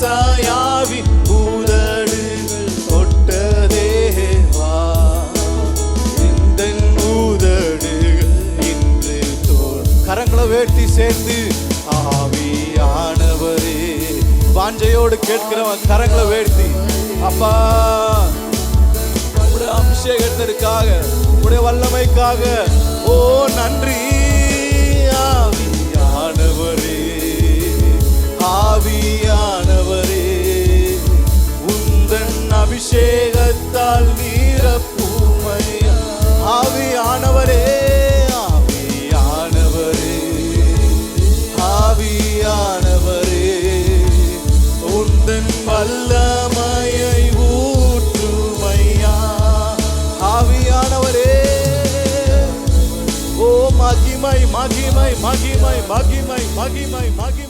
ஏசாயாவின் உதடுகள் தொட்டதேவா, இந்த உதடுகள் இன்று கரங்களை வேட்டி சேர்ந்து ஆவியானவரே, வாஞ்சையோடு கேட்கிறவன் கரங்களை வேட்டி, அப்பா உடைய அபிஷேகத்திற்காக, உடைய வல்லமைக்காக ஓ நன்றி. ஆவியானவரே, ஆவியானவரே, உந்தன் அபிஷேகத்தால் நீரப்பூமையா. ஆவியானவரே, ஆவியானவரே, ஆவியானவரே, உந்தன் வல்லமையை ஊற்றுமையா. ஆவியானவரே, ஓ மகிமை மகிமை மகிமை மகிமை மகிமை மகிமை.